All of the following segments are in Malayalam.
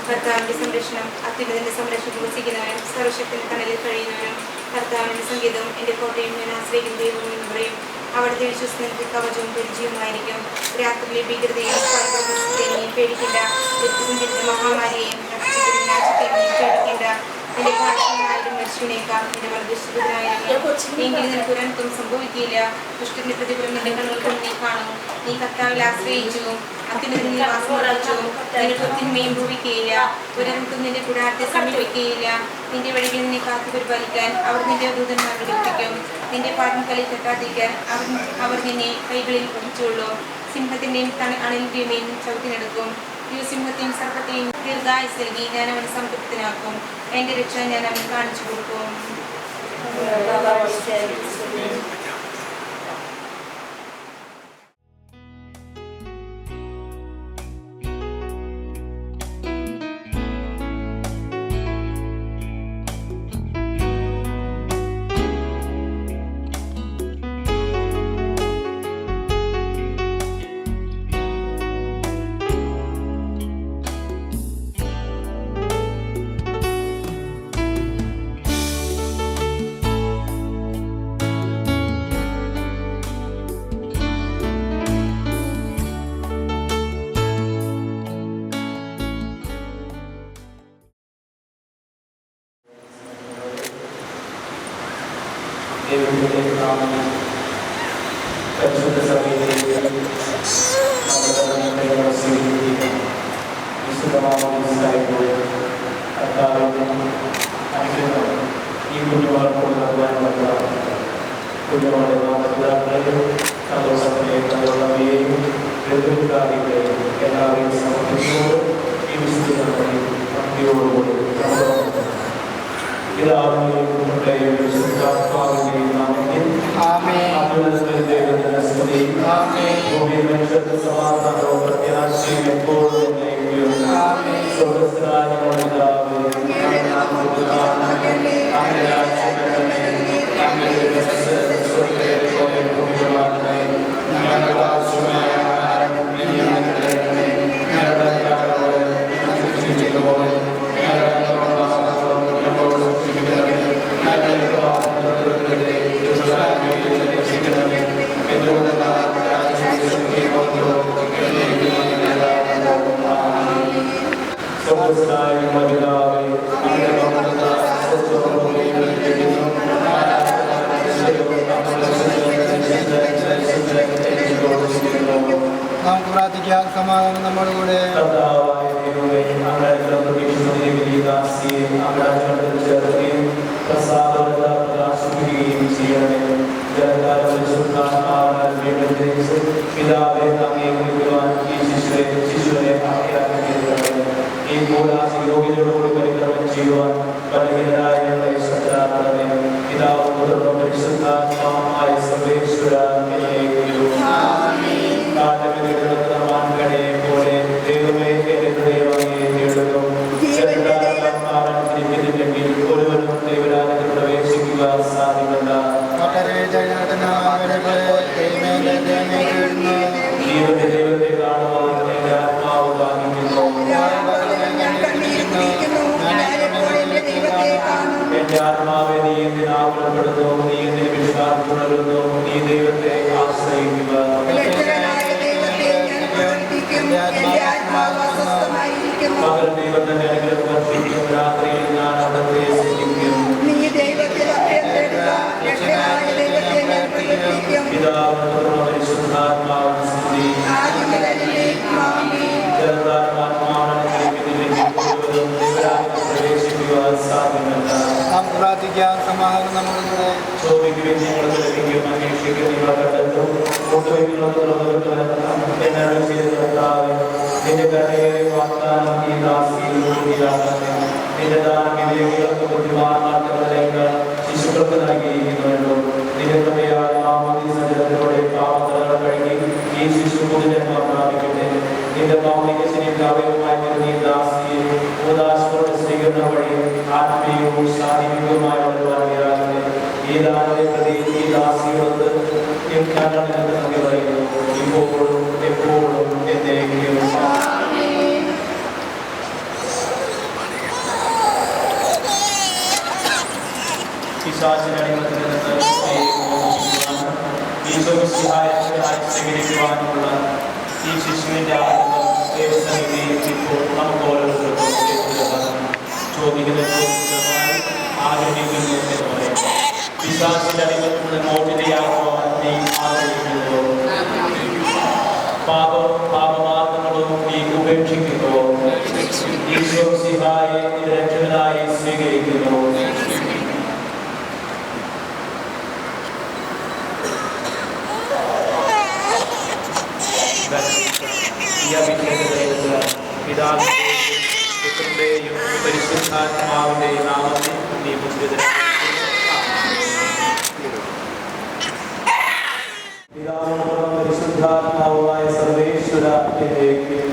കർത്താവിന്റെ സംരക്ഷണം, അത്യുന്നതന്റെ സംരക്ഷണത്തിൽ വസിക്കുന്നവനും സർവശക്തിന്റെ തണലിൽ കഴിയുന്നവനും കർത്താവിന്റെ സംഗീതവും എന്റെ കോട്ടയും ഞാൻ ആശ്രയിക്കുന്ന ദൈവവും എന്ന് പറയും. അവിടുത്തെ വിശ്വസനത്തിൽ കവചവും പരിചയവുമായിരിക്കും. രാത്രിയിലെ ഭീകരതയും പേടിക്കേണ്ട, വ്യക്തിസഞ്ചരിച്ച മഹാമാരിയെയും പേടിക്കേണ്ട. എന്റെ കാഴ്ചയായാലും മരിച്ചുവിനേക്കാം, എന്റെ മർദ്ദിഷ്ടനായാലും എങ്കിലും നിനക്ക് ഒരനർത്ഥം സംഭവിക്കുകയില്ല. ദുഷ്ടന്റെ പ്രതിഫലം നിന്റെ കണ്ണുകൾക്കും നീ കാണും. നീ കർത്താവിൽ ആശ്രയിച്ചു, അത്യുന്നതൻ നീ വാസമർപ്പിച്ചു. നിനക്ക് തിന്മയും ഭവിക്കുകയില്ല, ഒരനർത്ഥം നിന്റെ കൂടാരത്തെ സമീപിക്കുകയില്ല. നിന്റെ വഴികൾ നിന്നെ കാത്തു പരിപാലിക്കാൻ അവർ നിന്റെ ദൂതന്മാരെ കൽപ്പിക്കും. നിന്റെ പാദം കല്ലിൽ തട്ടാതിരിക്കാൻ അവർ നിന്നെ കൈകളിൽ പിടിച്ചുകൊള്ളും. സിംഹത്തിന്റെയും അണലിന്റെയും ചവിട്ടിനെടുക്കും. സിംഹത്തെയും സർപ്പത്തെയും ദീർഘായുസ് നൽകി ഞാൻ അവനെ സംതൃപ്തനാക്കും. എന്റെ രക്ഷ ഞാൻ അവന് കാണിച്ചു കൊടുക്കും. പരിശുദ്ധ സഭയിലേക്ക് വിശുദ്ധമാവുമ്പോൾ അനുഗ്രഹം ഈ കുഞ്ഞുമാർക്കോട് നൽകാനുള്ള കുഞ്ഞുമാരുടെ മാതാപിതാക്കളെയും സന്തോഷത്തെയും തന്നുള്ളവയെയും എതിർക്കാരികളെയും എല്ലാവരെയും സമർപ്പിച്ചുകൊണ്ട് ഈ വിശുദ്ധ ഭക്തിയോടുകൂടി പിതാവിന്റെയും പുത്രന്റെയും പരിശുദ്ധാത്മാവിന്റെയും നാമത്തിൽ ദൈവത്തിന്റെ സ്തുതി. ഭൂമിയിൽ മനുഷ്യർക്ക് സമാധാനവും പ്രത്യാശയും എപ്പോഴും സ്വർഗ്ഗസ്ഥനായ ഞങ്ങളുടെ പിതാവേ, അങ്ങയുടെ രാജ്യം വരണമേ, അങ്ങയുടെ തിരുമനസ്സ് സ്വർഗ്ഗത്തിലെ പോലെ ഭൂമിയിലുമാകണമേ. ഞങ്ങൾക്ക് ആവശ്യമായ ആഹാരം ഇന്ന് ഞങ്ങൾക്ക് തരണമേ. ഞങ്ങളുടെ കടക്കാരോട് ഞങ്ങൾ ക്ഷമിച്ചതുപോലെ നമുക്ക് പ്രാർത്ഥിക്കാം. സമാധാനം നമ്മുടെ കൂടെ. പിതാവെ അങ്ങേ വിളിക്കുവാൻ ഈ ശിശുവിനെ ഈ കൂടാശി യോഗ്യതയോടുകൂടി പരിക്രമം ചെയ്യുവാൻ ബലഹീനരായ ഞങ്ങളെ ശ്രദ്ധാകണമേ. പിതാവ് പുത്രനും പരിശുദ്ധാത്മാവുമായ സർവേശ്വര മാൻകടയെ പോലെ ദൈവമേ എന്റെ ഹൃദയം അങ്ങേ തേടുന്നു. ഒരുവനും ദൈവരാജ്യത്തിൽ പ്രവേശിക്കുക സാധ്യമല്ല. ദൈവത്തെ കാണുവാൻ എന്റെ ആത്മാവ് വാങ്ങിക്കുന്നു. എന്റെ ആത്മാവെ നീ എന്തിന് ആകുലപ്പെടുന്നു? നീ എന്തിന് വിശ്വാസം തുടരുന്നു? നീ ദൈവത്തെ ആശ്രയിക്കുക. പകൽ ദൈവം തന്നെ അനുഗ്രഹം വർഷിക്കും. രാത്രിയിൽ ഞാൻ അവിടത്തെ സ്നേഹിക്കും. പിതാവിനും പരിശുദ്ധാത്മാവിനും സ്തുതി. പ്രവേശിക്കുവാൻ സാധ്യമല്ല. നമുക്ക് പ്രാർത്ഥിക്കാം. സമാധാനം നമ്മുടെ കൂടെ. ചോദിക്കുകയും നിങ്ങൾക്ക് ലഭിക്കും, അന്വേഷിക്കുകയും നിങ്ങൾ കണ്ടെത്തും, എന്നാണ് ചെയ്തിട്ടുണ്ടാവേ. നിന്റെ കടയേറെ വാഗ്ദാനം ഈ ദാസിയിൽ പൂർത്തിയാകട്ടെ. നിന്റെ ദാനം വിവേകികൾക്ക് ബുദ്ധിമാന്മാർക്കുകളേക്കാൾ ശിശുക്കൾക്ക് നൽകിയിരിക്കുന്നുവല്ലോ. നിന്റെ കൃപയാൽ മാമോദീസജലത്തിലൂടെ പാപങ്ങൾ കഴുകി ഈ ശിശു പുതുജന്മം പ്രാപിക്കട്ടെ. നിന്റെ മൗലിക ശരീരത്തിൽ അവയവമായി തീർന്ന ഈ ദാസിയെ നന്ദി പറയുന്നു. ഇപ്പോഴും എപ്പോഴും എന്നേക്കും. പിശാചിനടിമത്തിൽ നിന്ന് ഈശോമിശിഹായെ സ്വീകരിക്കുവാനുള്ള ഈ ശിശുവിൻ്റെ ആനന്ദം ദൈവസന്നിധിയിൽ ഇപ്പോൾ നമുക്ക് ഓരോരുത്തർക്കും ചോദിക്കുന്ന ചോദ്യമായി ആഗ്രഹിക്കുന്നു എന്ന് പറയും. പിശാചിന്റെ അടിമത്തിൽ നിന്ന് മോചിതയാക്കുവാൻ നീ ആഗ്രഹിക്കുന്നുവോ? പാപമാർഗങ്ങളും നീ ഉപേക്ഷിക്കുന്നുവോ? ഈശോമിശിഹായെ നിന്റെ രക്ഷകനായി സ്വീകരിക്കുന്നു. പിതാവിന്റെയും പുത്രന്റെയും പരിശുദ്ധാത്മാവിന്റെയും നാമത്തിൽ നീ മുദ്രിതനാകുന്നു. പിതാവും പരിശുദ്ധാത്മാവുമായ സർവേശ്വര എന്നേക്കും.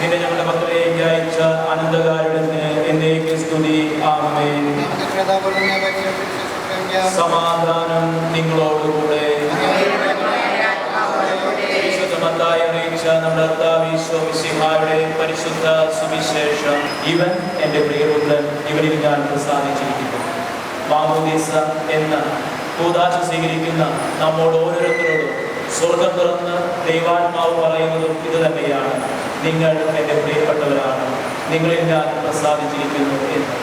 നിന്നെ ഞങ്ങളുടെ മക്കളിലേക്ക് അയച്ച അനന്തകാരുണ്യത്തിന് എന്നേക്കും സ്തുതി. ആമേൻ. സമാധാനം നിങ്ങളോടുകൂടെ. വിശുദ്ധമത്തായി അറിയിച്ച നമ്മുടെ കർത്താവ് ഈശോ മിശിഹായുടെ പരിശുദ്ധ സുവിശേഷം. ഇവൻ എൻ്റെ പ്രിയപുത്രൻ, ഇവനിൽ ഞാൻ പ്രസാദിച്ചിരിക്കുന്നു. മാമോദീസ എന്ന കൂദാശ സ്വീകരിക്കുന്ന നമ്മോട് ഓരോരുത്തരോടും സ്വർഗം തുറന്ന് ദൈവാത്മാവ് പറയുന്നതും ഇത് തന്നെയാണ്: നിങ്ങൾ എൻ്റെ പ്രിയപ്പെട്ടവരാണ്, നിങ്ങളിൽ ഞാൻ പ്രസാദിച്ചിരിക്കുന്നു എന്ന്.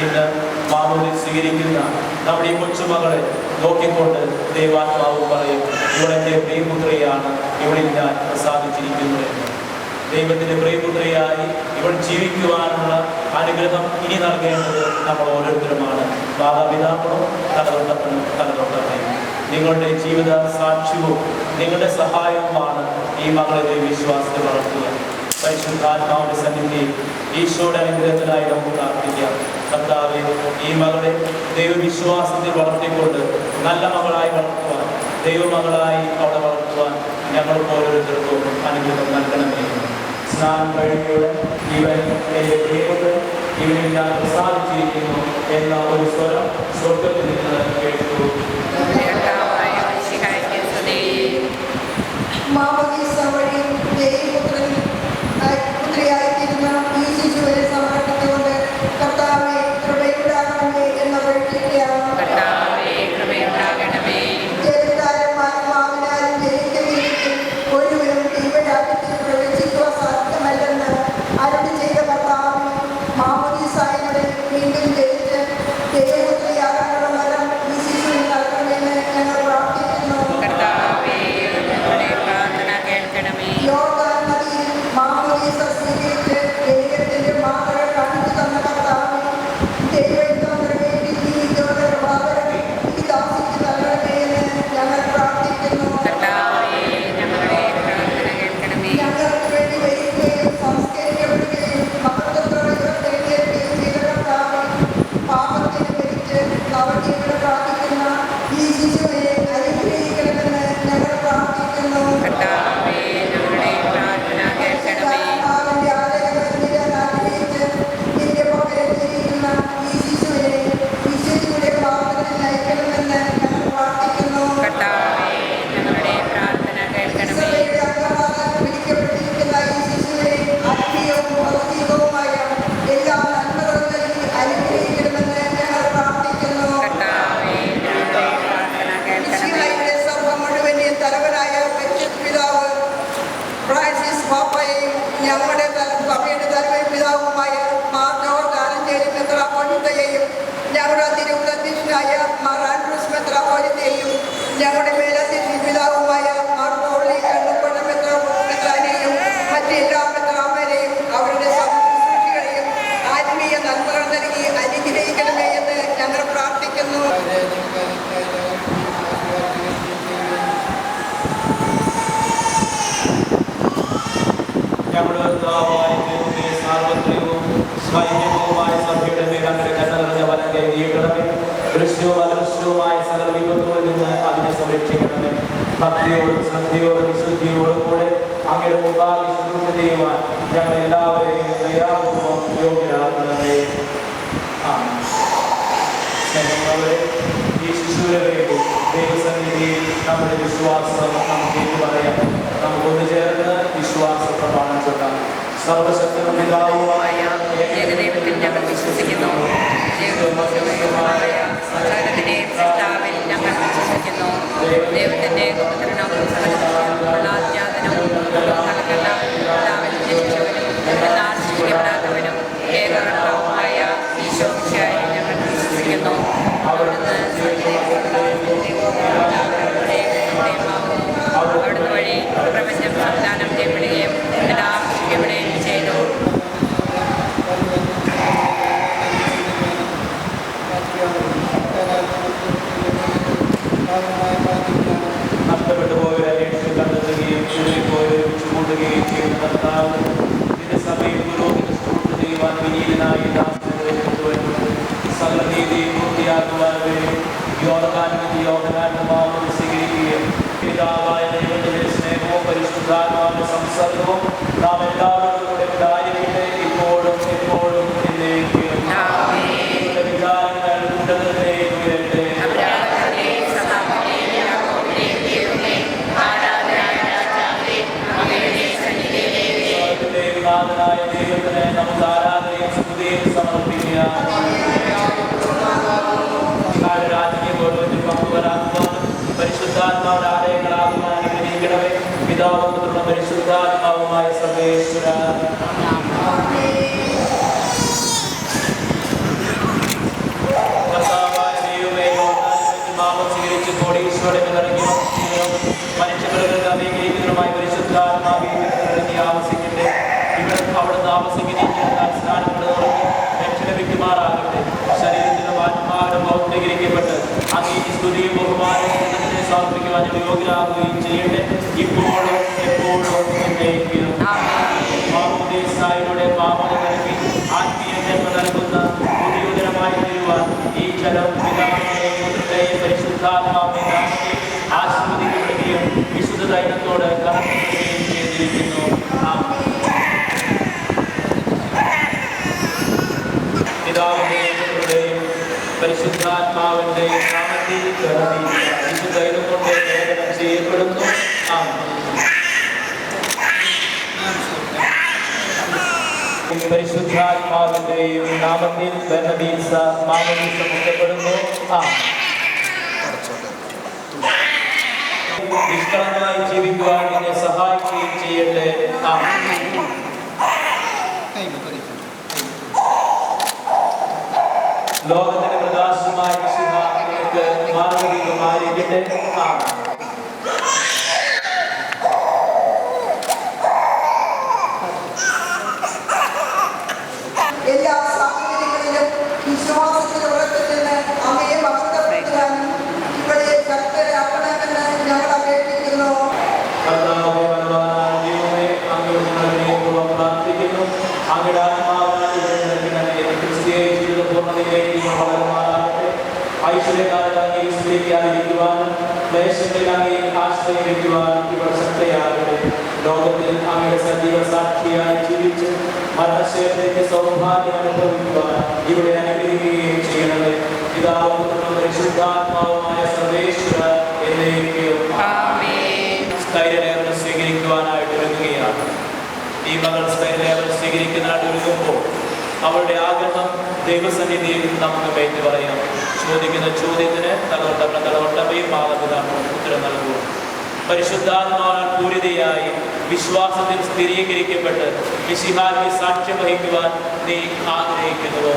ഇന്ന് മാമോദീസ സ്വീകരിക്കുന്ന നമ്മുടെ ഈ കൊച്ചുമകളെ നോക്കിക്കൊണ്ട് ദൈവാത്മാവ് പറയും: ഇവളെൻ്റെ പ്രിയപുത്രിയാണ്, ഇവളിൽ ഞാൻ പ്രസാദിച്ചിരിക്കുന്നു എന്ന്. ദൈവത്തിൻ്റെ പ്രിയപുത്രിയായി ഇവൾ ജീവിക്കുവാനുള്ള അനുഗ്രഹം ഇനി നൽകേണ്ടത് നമ്മൾ ഓരോരുത്തരുമാണ്. മാതാപിതാക്കളും തലതൊട്ടമ്മയും നിങ്ങളുടെ ജീവിത സാക്ഷ്യവും നിങ്ങളുടെ സഹായവുമാണ് ഈ മകളെ വിശ്വാസത്തെ വളർത്തുക. പരിശുദ്ധാത്മാവിന്റെ സന്നിധിയിൽ ഈശോയുടെ അനുഗ്രഹത്തിനായി നമുക്ക് പ്രാർത്ഥിക്കാം. കർത്താവേ, ഈ മകളെ ദൈവവിശ്വാസത്തിൽ വളർത്തിക്കൊണ്ട് നല്ല മകളായി വളർത്തുവാൻ, ദൈവമകളായി അവളെ വളർത്തുവാൻ ഞങ്ങൾക്ക് ഓരോരുത്തർക്കും അനുഗ്രഹം നൽകണമേ. സ്നാനം കഴിഞ്ഞുള്ള ഇവൻ എൻ്റെ പ്രിയപുത്രൻ, ഇവനിൽ ഞാൻ പ്രസാദിച്ചിരിക്കുന്നു എന്ന ഒരു സ്വരം സ്വർഗത്തിൽ നിന്ന് കേട്ടു. പുത്രിയായിത്തീരുന്ന ഈ ശിശുവിനെ സമർപ്പിച്ചുകൊണ്ട് കർത്താവേ കൃപയുണ്ടാകണമേ എന്ന് അപേക്ഷിക്കുകയാണ്. ജലത്താലും ആത്മാവിനാലും ജയിക്കുകയും ഒരുവരും ദൈവരാജ്യത്തിൽ പ്രവേശിക്കുക സാധ്യമല്ലെന്ന് അരുളി ചെയ്ത കർത്താവിനെ മാമോദീസായിലൂടെ വീണ്ടും ജയിച്ച് ദൈവപുത്രിയാകാനുള്ള വരം ഈ ശിശുവിന് നൽകണമെന്ന് ഞങ്ങൾ പ്രാർത്ഥിക്കുന്നു. പിതാവായ ദൈവമേ, സാർവത്രികവും സ്വൈര്യവുമായ സഭയുടെ മേൽ അങ്ങയുടെ കരുണ നിറഞ്ഞ വലം കൈ നീട്ടണമേ. ദൃശ്യവും അദൃശ്യവുമായ സകല വിപത്തുകളിൽ നിന്ന് അതിനെ സംരക്ഷിക്കണമേ. ഭക്തിയോടും ശ്രദ്ധയോടും വിശുദ്ധിയോടും കൂടെ അങ്ങയുടെ മുമ്പാകെ ശുശ്രൂഷ ചെയ്യുവാൻ ഞങ്ങൾ എല്ലാവരെയും ദയാപൂർവ്വം യോഗ്യരാക്കണമേ. സ്നേഹമുള്ളവരെ, ഈ ശിശുവിനെ വേണ്ടി ദൈവസന്നിധിയിൽ നമ്മുടെ വിശ്വാസം നമുക്ക് ഏറ്റുപറയാം. നമുക്കൊന്ന് ചേർന്ന് വിശ്വാസ പ്രമാണം ചൊല്ലാം. സർവശക്തനും പിതാവുമായ ഏകദൈവത്തിൽ ഞങ്ങൾ വിശ്വസിക്കുന്നു. സകലത്തിന്റെയും സൃഷ്ടാവിൽ ഞങ്ങൾ വിശ്വസിക്കുന്നു. ദൈവത്തിന്റെ പുത്രനും സകലജാതനും ലോകങ്ങൾക്കെല്ലാം പിതാവിൽ ജനിച്ചവനും എന്നാൽ സൃഷ്ടിക്കപ്പെടാത്തവനും ഏകകർത്താവുമായ ഈശോമിശിഹായിൽ ഞങ്ങൾ വിശ്വസിക്കുന്നു. അവിടുന്ന് അവിടുന്ന് വഴി പ്രപഞ്ചം സംവിധാനം ചെയ്യപ്പെടുകയും എല്ലാം സൃഷ്ടിക്കപ്പെടുകയും ചെയ്തു. നഷ്ടപ്പെട്ടു പോയവരെ അന്വേഷിച്ച് കണ്ടെത്തുകയും ചുരുങ്ങിപ്പോയവരെ വിളിച്ചുകൂട്ടുകയും ചെയ്യുന്ന കർത്താവ് ഇതിന്റെ സഭയിൽ പുരോഹിത ശുശ്രൂഷ ചെയ്യുവാൻ വിനീതനായി ദാസനെ കൊണ്ടുവരുന്നു. സകല നീതിയും പൂർത്തിയാക്കുവാൻ വേണ്ടി യോഹന്നാന്റെ മാമോദീസ സ്വീകരിക്കുകയും പിതാവായ ദൈവത്തിന്റെ സ്നേഹവും പരിശുദ്ധാത്മാവിന്റെ സംസർഗവും നാം എല്ലാവരോടും കൂടെ ഉണ്ടായിരിക്കട്ടെ, ഇപ്പോഴും എപ്പോഴും എന്നേക്കും. വിചാരങ്ങൾ ഉന്നതത്തിലേക്ക് ഉയരട്ടെ. നാഥനായ ദൈവത്തിന് നമുക്ക് ആരാധനയും സ്തുതിയും സമർപ്പിക്കാം. രാജ്യം ഗൗരവത്തിൽ പങ്കുവരാക്കുവാനും പരിശുദ്ധാത്മാവിന്റെ ആലയങ്ങളാകുവാൻ അനുഗ്രഹിക്കണമേ. പിതാവും പുത്രനും പരിശുദ്ധാത്മാവുമായ സർവേശ്വര. കർത്താവായ ദൈവമേ, മാമം സ്വീകരിച്ച് കോടീശ്വരനെ ഇറങ്ങി മനുഷ്യർക്ക് അംഗീകരിക്കുന്നതുമായി പരിശുദ്ധാത്മാവിൽ ഇറങ്ങി ആവസിക്കട്ടെ. അവിടെ താമസിക്കുന്ന സ്നാനപ്പെടുന്നവർക്ക് രക്ഷ ലഭിക്കുമാറാകട്ടെ. ശരീരത്തിലും ആത്മാവിനും പൗത്രീകരിക്കപ്പെട്ട് അങ്ങ് ഈ സ്തുതിയും ബഹുമാനവും സമർപ്പിക്കുവാൻ യോഗ്യരാകുകയും ചെയ്യട്ടെ, ഇപ്പോഴും എപ്പോഴും എന്നേക്കും. മാമോദീസായിലൂടെ പാപം നൽകി ആത്മീയ ജന്മ നൽകുന്ന പുതിയുതരമായി തീരുവാൻ ഈ ജലം പിതാവിനെയും പുത്രനെയും പരിശുദ്ധാത്മാവിനെയും ആശീർവദിക്കപ്പെടുകയും വിശുദ്ധ ദൈവത്തോട് കടക്കുകയും ചെയ്തിരിക്കുന്നു. പിതാവിന്റെയും പുത്രന്റെയും പരിശുദ്ധാത്മാവിന്റെയും നാമത്തിൽ വിശുദ്ധ ദൈവം കൊണ്ട് ലേഖനം ചെയ്യപ്പെടുന്നു. പരിശുദ്ധാത്മാവിന്റെയും നാമത്തിൽ ബർന്നബീസ മാമോദീസ മുക്തപ്പെടുന്നു. നിഷ്കളങ്കമായി ജീവിക്കുവാൻ എന്നെ സഹായിക്കുകയും ചെയ്യട്ടെ. ലോകത്തിന്റെ പ്രകാശമായ നിനക്ക് മാർഗദീപമായിരിക്കട്ടെ. എല്ലാ സാഹചര്യങ്ങളിലും വിശ്വാസത്തിൽ ഉറപ്പിച്ച് അങ്ങയെ ഭക്തപ്പെടുത്താനും ഇവിടെ ശക്തരാക്കണമെന്ന് ഞങ്ങൾ അപേക്ഷിക്കുന്നു. പ്രാർത്ഥിക്കുന്നു. അങ്ങയുടെ ആത്മാവിനാൽ ക്രിസ്തീയ ജീവിത പൂർണ്ണതയിലേക്ക് വളരുമാറാകട്ടെ. ഐശ്വര്യകാലത്ത് അങ്ങേ സ്തുതിക്കാതിരിക്കുവാനും ക്ലേശങ്ങളിൽ അങ്ങേ ആശ്രയിക്കുവാനും ഇവർ ശക്തയാകട്ടെ. ലോകത്തിൽ അങ്ങയുടെ സജീവ സാക്ഷിയായി ജീവിച്ച് മരണശേഷത്തിന്റെ സൗഭാഗ്യം അനുഭവിക്കുവാൻ ഇവിടെ അനുഗ്രഹിക്കുകയും ചെയ്യണമേ. പിതാവും പുത്രനും പരിശുദ്ധാത്മാവുമായ സർവേശ്വര എന്നേക്കും. സ്ഥൈര്യലേഖനം സ്വീകരിക്കുവാനായിട്ട് ഒരുങ്ങുകയാണ്. ഈ മകൾ സ്ഥൈര്യലേഖനം സ്വീകരിക്കുന്നതിനായിട്ട് ഒരുങ്ങുമ്പോൾ അവളുടെ ആഗ്രഹം ദൈവസന്നിധിയിൽ നമുക്ക് വേണ്ടി പറയാം. ചോദിക്കുന്ന ചോദ്യത്തിന് തലവട്ടമയും മാതാപിതാക്കളും ഉത്തരം നൽകും. പരിശുദ്ധാത്മാവാൽ പൂരിതയായി വിശ്വാസത്തിൽ സ്ഥിരീകരിക്കപ്പെട്ട് മിശിഹായ്ക്ക് സാക്ഷ്യം വഹിക്കുവാൻ നീ ആഗ്രഹിക്കുന്നുവോ?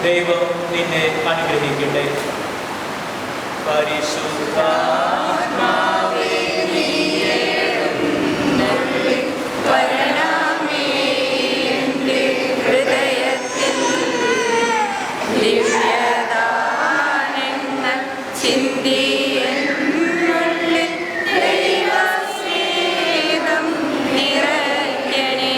ദൈവം നിന്നെ അനുഗ്രഹിക്കട്ടെ. പരിശുദ്ധാത്മാവേ ചിന്തിയുള്ളിൽ ദൈവസ്നേഹം നിറയ്ക്കണേ.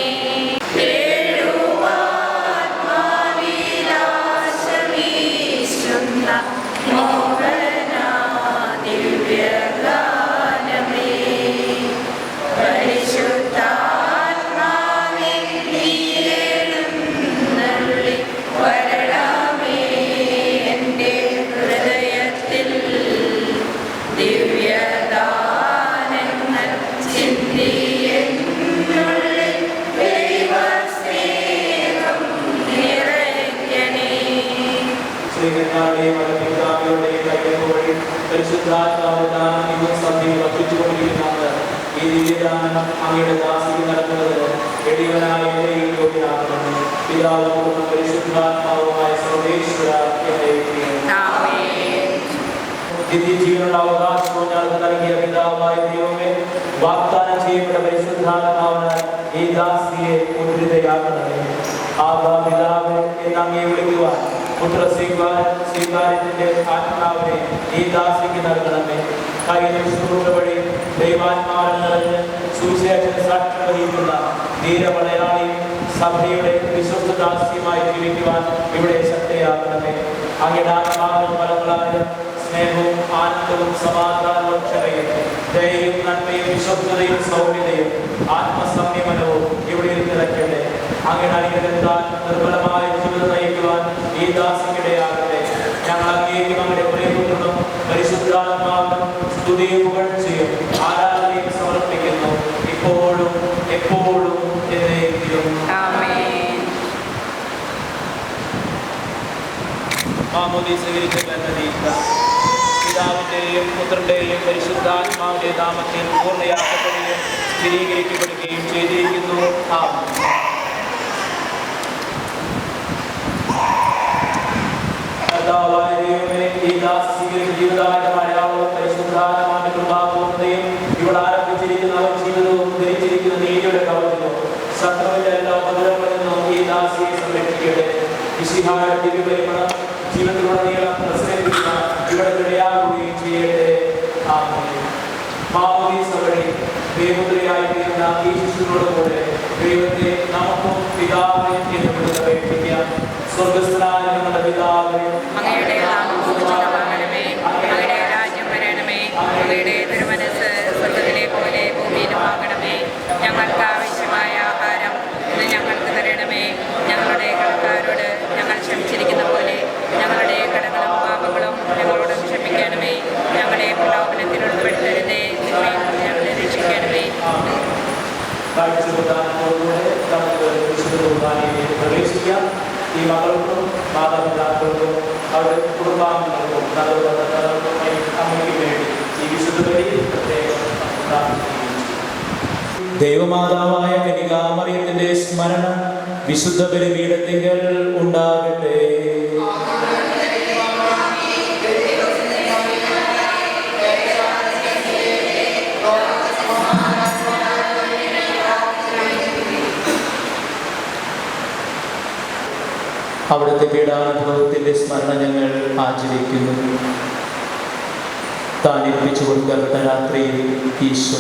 കന്യാരുടെയും മലപിതാവികളുടെയും കൈകൾ വഴി പരിശുദ്ധാത്മാവിനാണ് ഇന്നും സന്ധ്യയിൽ ഭക്ഷിച്ചുകൊണ്ടിരിക്കുന്നത്. ഈ ദിവ്യദാനം അങ്ങയുടെ ദാസിക്ക് നടക്കുന്നത് എളിയവനായ എന്നെയും യോഗ്യനാക്കണം. പിതാവും പരിശുദ്ധാത്മാവുമായ സർവേശ്വര ജീവനുള്ള അവകാശവും ഞങ്ങൾക്ക് നൽകിയ പിതാവായ ദൈവമേ, വാഗ്ദാനം ചെയ്യപ്പെട്ട പരിശുദ്ധാത്മാവിനാൽ ഈ ദാസിയെ ഉദ്ധരിതയാക്കണമേ. ആബാ പിതാവേ എന്ന് അങ്ങയെ വിളിക്കുവാൻ പുത്ര സ്വീകാര്യത്തിന്റെ ആത്മാവിനെ ഈ ദാസിക്ക് നൽകണമേ. കയ്യിലും ശുശ്രൂഷ വഴി ദൈവാത്മാവിൽ നിറഞ്ഞ് സുവിശേഷ സാക്ഷ്യം വഹിക്കുന്ന ധീരമലയാളി സഭയുടെ വിശ്വസ്തദാസ്യമായി ജീവിക്കുവാൻ ഇവിടെ ശക്തിയാക്കണമേ. അങ്ങയുടെ ആത്മാവിനും ഫലങ്ങളായ സ്നേഹവും ആനന്ദവും സമാധാനവും ക്ഷമയും ദയയും നന്മയും വിശ്വസ്തതയും സൗമ്യതയും ആത്മസംയമനവും ഇവിടെ നിറയ്ക്കട്ടെ. അങ്ങയുടെ അനുഗ്രഹത്താൽ നിർമ്മലമായ ജീവിതം നയിക്കുവാൻ ഈ ദാസിക്കിടയാകട്ടെ. ഞങ്ങൾ അങ്ങേക്കും അങ്ങയുടെ പ്രിയപുത്രനും പരിശുദ്ധാത്മാവിനും സ്തുതിയും പുകഴ്ചയും ആരാധനയും സമർപ്പിക്കുന്നു, ഇപ്പോഴും എപ്പോഴും എന്നേക്കും. പിതാവിന്റെയും പുത്രന്റെയും പരിശുദ്ധാത്മാവിന്റെ നാമത്തിൽ പൂർണ്ണയാക്കപ്പെടുകയും സ്ഥിരീകരിക്കപ്പെടുകയും ചെയ്തിരിക്കുന്നു. മലയാളവും പരിശുദ്ധാത്മാവിന്റെ കൃപാപൂർണ്ണതയും ഇവിടെ ആരംഭിച്ചിരിക്കുന്ന അവർ ജീവിതവും ധരിച്ചിരിക്കുന്ന നീതിയുടെ കവചവും ശത്രുവിന്റെ എല്ലാ ഉപദ്രവങ്ങളിൽ നിന്നും ഈ ദാസിയെ സംരക്ഷിക്കട്ടെ. മിശിഹായുടെ ദിവ്യപരിമളം ജീവിതത്തിലുടനീളം പ്രസരിപ്പിക്കാൻ ഇവിടെ ഇടയാകുകയും ചെയ്യട്ടെ. മാമോദീസ വഴി ദൈവപുത്രിയായിരിക്കുന്ന ഈ ശിശുവിനോടുകൂടെ ദൈവത്തെ നമുക്കും പിതാവിനെ എന്ന് വിളിച്ചപേക്ഷിക്കാം. സ്വർഗസ്ഥനായ ഞങ്ങളുടെ പിതാവേ, അങ്ങയുടെ നാമം പൂജിതമാകണമേ, അങ്ങയുടെ രാജ്യം വരണമേ, അങ്ങയുടെ തിരുമനസ്സ് സ്വർഗ്ഗത്തിലെ പോലെ ഭൂമിയിലുമാകണമേ. ഞങ്ങൾക്ക് ആവശ്യമായ ആഹാരം ഇന്ന് ഞങ്ങൾക്ക് തരണമേ. ഞങ്ങളുടെ കടക്കാരോട് ഞങ്ങൾ ക്ഷമിച്ചിരിക്കുന്ന പോലെ ഞങ്ങളുടെ കടങ്ങളും പാപങ്ങളും ഞങ്ങളോട് ക്ഷമിക്കണമേ. ഞങ്ങളെ പ്രലോഭനത്തിൽ ഉൾപ്പെടുത്തരുതേ, ഞങ്ങളെ രക്ഷിക്കണമേ. പ്രവേശിക്കാം. ഈ മക്കൾക്കും മാതാപിതാക്കൾക്കും അവരുടെ കുടുംബാംഗങ്ങൾക്കും അമ്മയ്ക്ക് വേണ്ടി ഈ വിശുദ്ധ ബലിയിൽ പ്രത്യേകം ദൈവമാതാവായ കന്യകാമറിയത്തിന്റെ സ്മരണ വിശുദ്ധ ബലിപീഠത്തിങ്കൽ ഉണ്ടാകട്ടെ. അവിടുത്തെ പീഡാനുഭവത്തിന്റെ സ്മരണ ഞങ്ങൾ ആചരിക്കുന്നു. താൻ ഏൽപ്പിച്ചു കൊടുക്കപ്പെട്ട രാത്രിയിൽ ഈശോ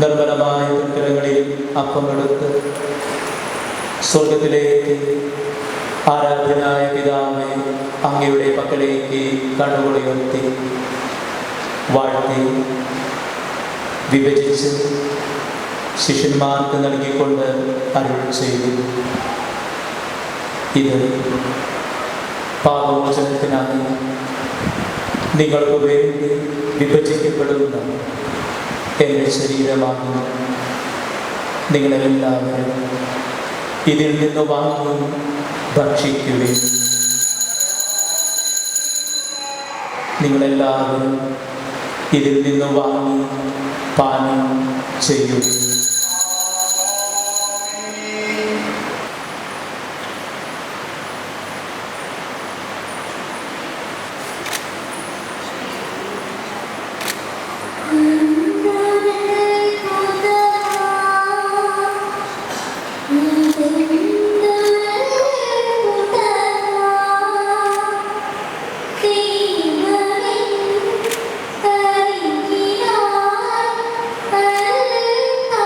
നിർമ്മലമായ തുൽക്കരങ്ങളിൽ അപ്പമെടുത്ത് സ്വർഗത്തിലേക്ക് ആരാധനായ പിതാവേ അങ്ങയുടെ പക്കലേക്ക് കണ്ണുകളുയർത്തി വാഴ്ത്തി വിഭജിച്ച് ശിഷ്യന്മാർക്ക് നൽകിക്കൊണ്ട് അരുൾ ചെയ്തു. ഇത് പാപമോചനത്തിനായി നിങ്ങൾക്ക് വേണ്ടി വിഭജിക്കപ്പെടുന്ന എൻ്റെ ശരീരമാകുന്നു. നിങ്ങളെല്ലാവരും ഇതിൽ നിന്ന് വാങ്ങും ഭക്ഷിക്കുകയും നിങ്ങളെല്ലാവരും ഇതിൽ നിന്ന് വാങ്ങി പാനം ചെയ്യും. Thank you.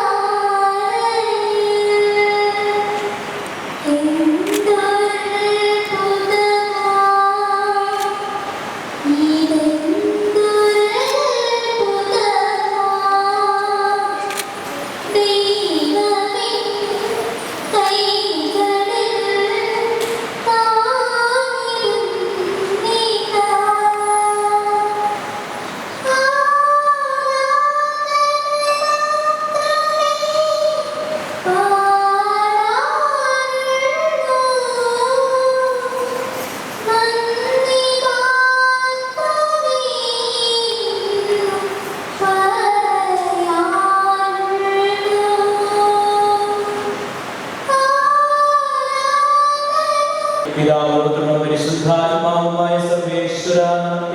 പിതാവും പരിശുദ്ധാത്മാവുമായ സർവേശ്വര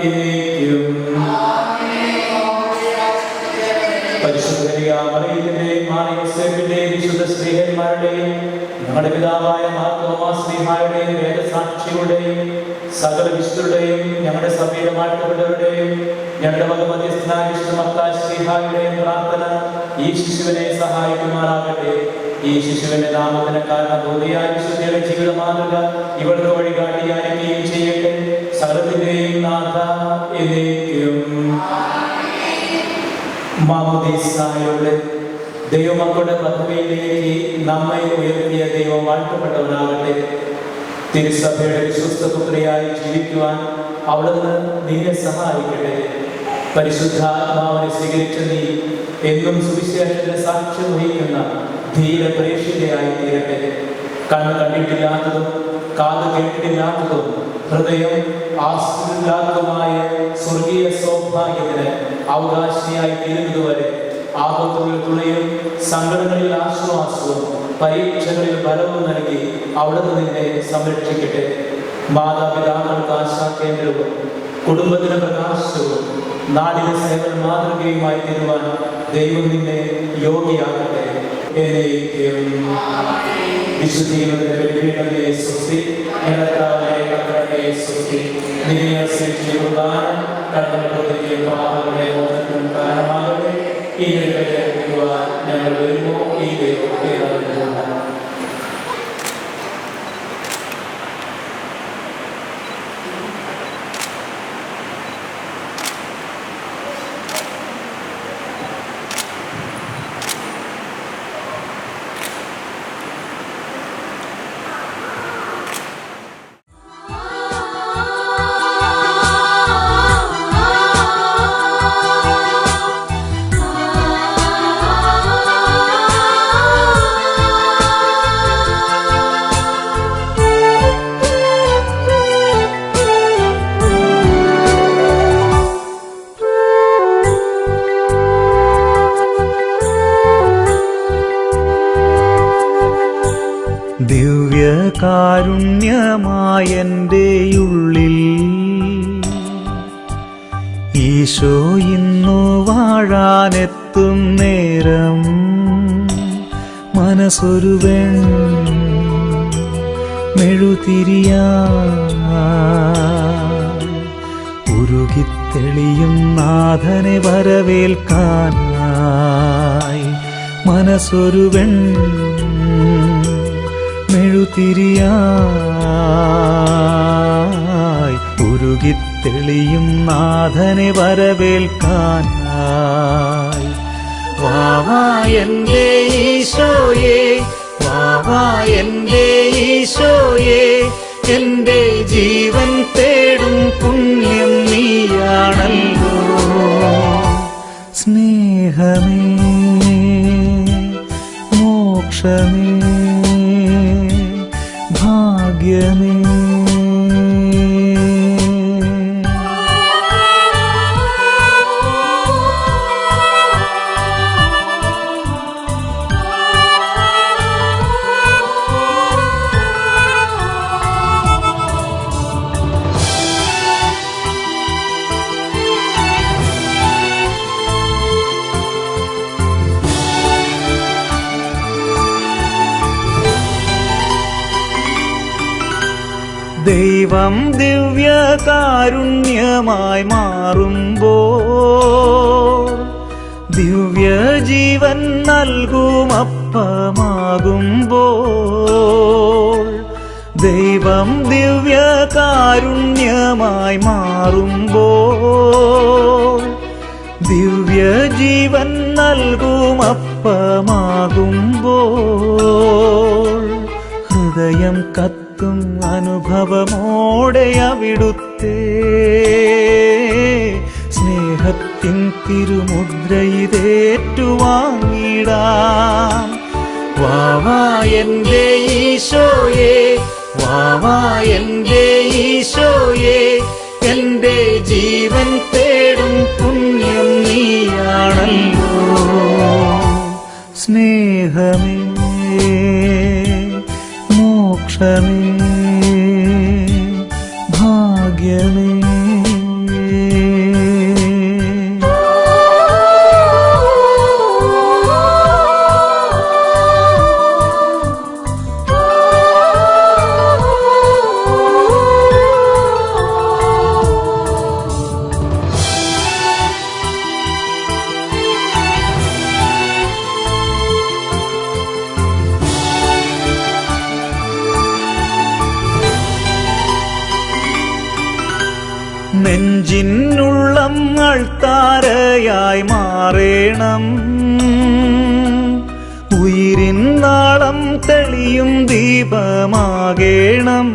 എന്നേക്കും. പരിശുദ്ധരിയാമറിയത്തിന്റെയും മാനവസേവിന്റെയും വിശുദ്ധ സ്ത്രീഹന്മാരുടെയും ഞങ്ങളുടെ പിതാവായ മാർത്തോമാശ്രീമാരുടെയും വേദസാക്ഷികളുടെയും സകല വിശുദ്ധരുടെയും ഞങ്ങളുടെ സഭയുടെ മാറ്റപ്പെട്ടവരുടെയും ഞങ്ങളുടെ വക മധ്യസ്ഥനായ വിശുദ്ധ മത്താശ്രീഹായുടെയും പ്രാർത്ഥന ഈ ശിശുവിനെ സഹായിക്കുമാറാകട്ടെ. ഈ ശിശുവിന്റെ നാമത്തിന് കാരണബോധിയായ വിശുദ്ധിയുടെ ജീവിത മാതൃക ഇവരുടെ വഴികാട്ടിയായിരിക്കുകയും ചെയ്യട്ടെ. സകലത്തിന്റെയും നാഥ എന്നേക്കും. മാമോദീസായുടെ ദൈവമക്കളുടെ പദവിയിലേക്ക് നമ്മെ ഉയർത്തിയ ദൈവം വാഴ്ത്തപ്പെട്ടവനാകട്ടെ. തിരുസഭയുടെ വിശ്വസ്ത പുത്രിയായി ജീവിക്കുവാൻ അവിടുന്ന് നിന്നെ സഹായിക്കട്ടെ. പരിശുദ്ധാത്മാവിനെ സ്വീകരിച്ച നീ എന്നും സുവിശേഷത്തിന് സാക്ഷ്യം വഹിക്കുന്ന ധീര പ്രേക്ഷിതയായി തീരട്ടെ. കണ്ണ് കണ്ടിട്ടില്ലാത്തതും കാത് കേട്ടിട്ടില്ലാത്തതും ഹൃദയം ആസ്വദില്ലാത്തതുമായ സ്വർഗീയ സൗഭാഗ്യത്തിന് അവകാശിയായി തീരുന്നതുവരെ ആപത്തുകളിൽ തുണയും സങ്കടങ്ങളിൽ ആശ്വാസവും പരീക്ഷകളിൽ ബലവും നൽകി അവിടുന്ന് നിന്നെ സംരക്ഷിക്കട്ടെ. മാതാപിതാക്കൾക്ക് ആശാകേന്ദ്രവും കുടുംബത്തിന് പ്രകാശവും നാടിന് സേവന മാതൃകയുമായി തീരുവാൻ ദൈവം നിന്നെ യോഗ്യയാകട്ടെ. വിശുദ്ധീകരണത്തിന്റെ ബലിപീഠത്തെ സ്തുതി, നിലത്താവനെ കർത്താവേ സ്തുതി. നിന്നെ കുർബാന കടന്നുപോകുകയും പാപങ്ങളുടെ മോചനത്തിനും കാരണമാകട്ടെ. ഈ നിലയിലേക്കുവാൻ ഞങ്ങൾ വരുമോ ഈ ദൈവത്തെ നൽകുന്നു. ദിവ്യകാരുണ്യമായെൻ്റെ ഉള്ളിൽ ഈശോ ഇന്നു വാഴാനെത്തും നേരം മനസ്സൊരുവൻ മെഴുതിരിയായി ഉരുകിത്തെളിയും നാഥനെ വരവേൽക്കാനായി മനസ്സൊരുവൻ മെഴുതിരിയായി ഉരുകിത്തെളിയും നാഥനെ വരവേൽക്കാനായി. വാവാ എൻ്റെ ഈശോയേ, വാവാ എൻ്റെ ഈശോയേ, എൻ്റെ ജീവൻ തേടും പുണ്യം നീയാണല്ലോ. സ്നേഹമേ, മോക്ഷമേ, ഭാഗ്യമേ. ദൈവം ദിവ്യകാരുണ്യമായി മാറുമ്പോൾ ദിവ്യജീവൻ നൽകുമപ്പമാകുമ്പോൾ ദൈവം ദിവ്യകാരുണ്യമായി മാറുമ്പോൾ ദിവ്യജീവൻ നൽകുമപ്പമാകുമ്പോൾ ഹൃദയം കത്തും അനുഭവമോടെ അവിടുത്തെ സ്നേഹത്തിൻ തിരുമുദ്രയിതേറ്റുവാങ്ങിടാം. വാവാ എൻ്റെ ഈശോയേ, വാവാ എൻ്റെ ഈശോയേ, എൻ്റെ ജീവൻ തേടും പുണ്യം നീയാണല്ലോ. സ്നേഹമേ, മോക്ഷമേ, പുണ്യമേ. നെഞ്ചിനുള്ളങ്ങൾ താരയായി മാറേണം, ഉയിരിൻ നാളം തെളിയും ദീപമാകേണം.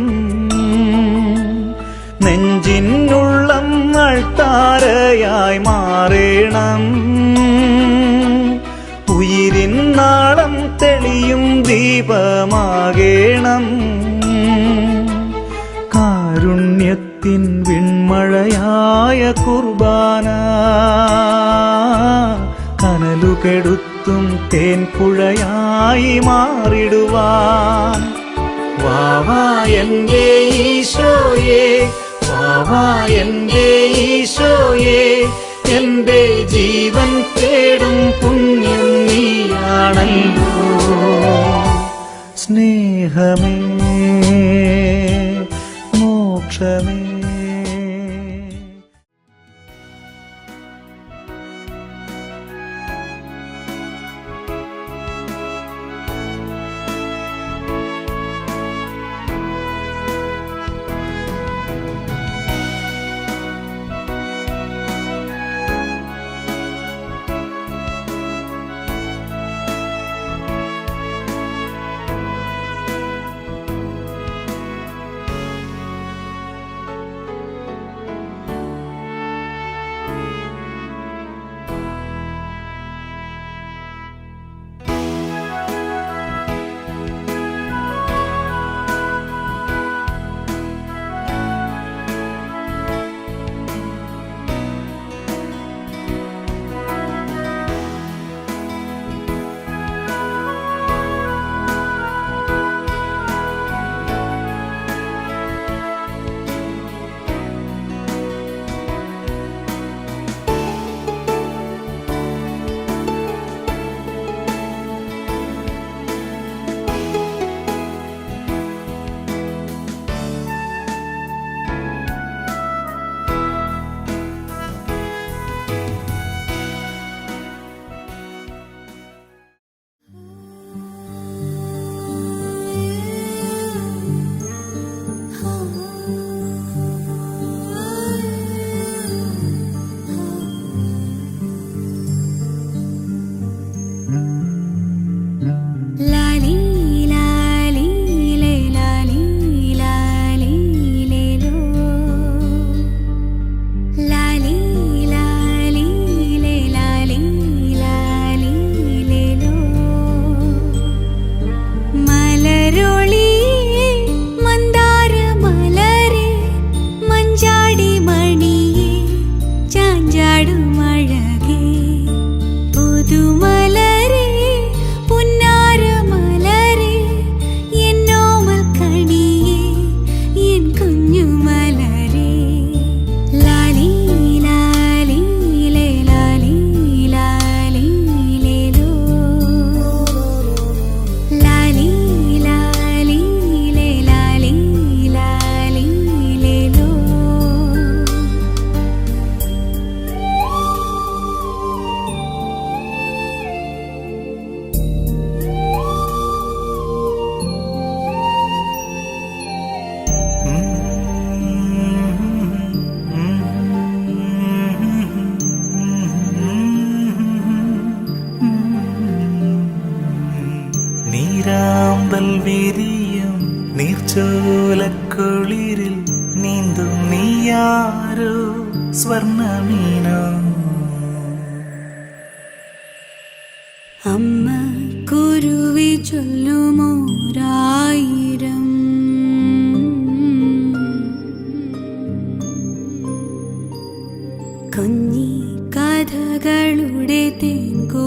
നെഞ്ചിനുള്ളങ്ങൾ താരയായി മാറേണം, ഉയിരിൻ നാളം തെളിയും ദീപമാകേണം. കാരുണ്യത്തിൻ വിൺമഴയായ കുർബാന കനലുകെടുത്തും തേൻപുഴയായി മാറിടുവാൻ. വാവാ എൻ്റെ ഈശോയേ, വാവാ എൻ്റെ ഈശോയേ, എൻ്റെ ജീവൻ തേടും പുണ്യം നീയാണല്ലോ. സ്നേഹമേ, മോക്ഷമേ. നീരാമ്പൽ വിരിയും നീർച്ചോലക്കുളിരിൽ നീന്തും നീയാരോ സ്വർണ്ണമീനോ. അമ്മ കുരുവി ചൊല്ലുമോരായിരം കുഞ്ഞി കഥകളുടെ തേൻകൂടിതായെന്നു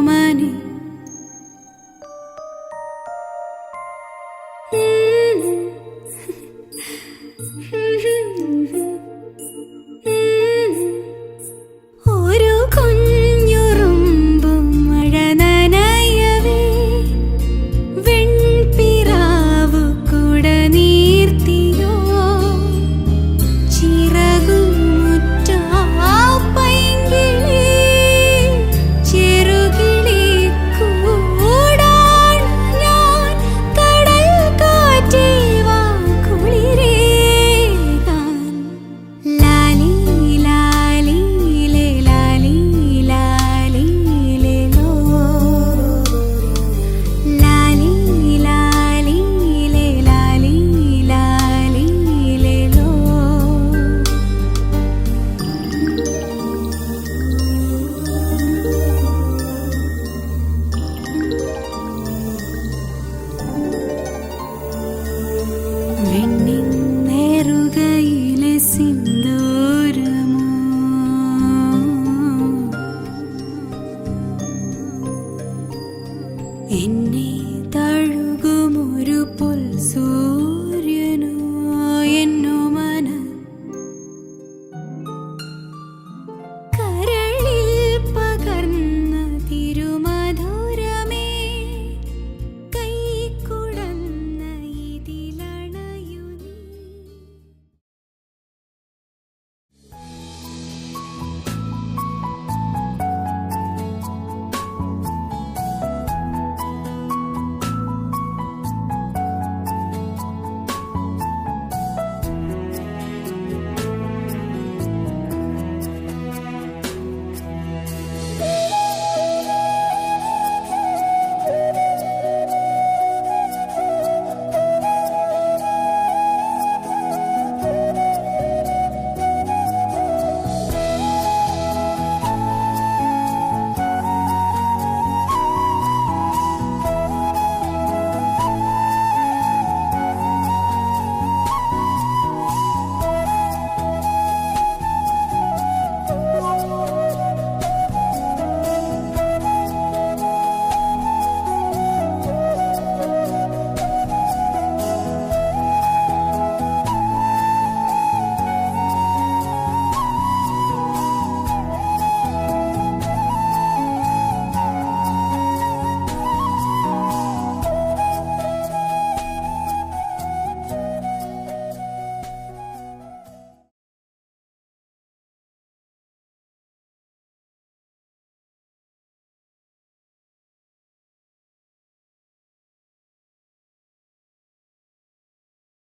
മനെ എന്നെ തഴുകുമൊരു പൊൽസൂ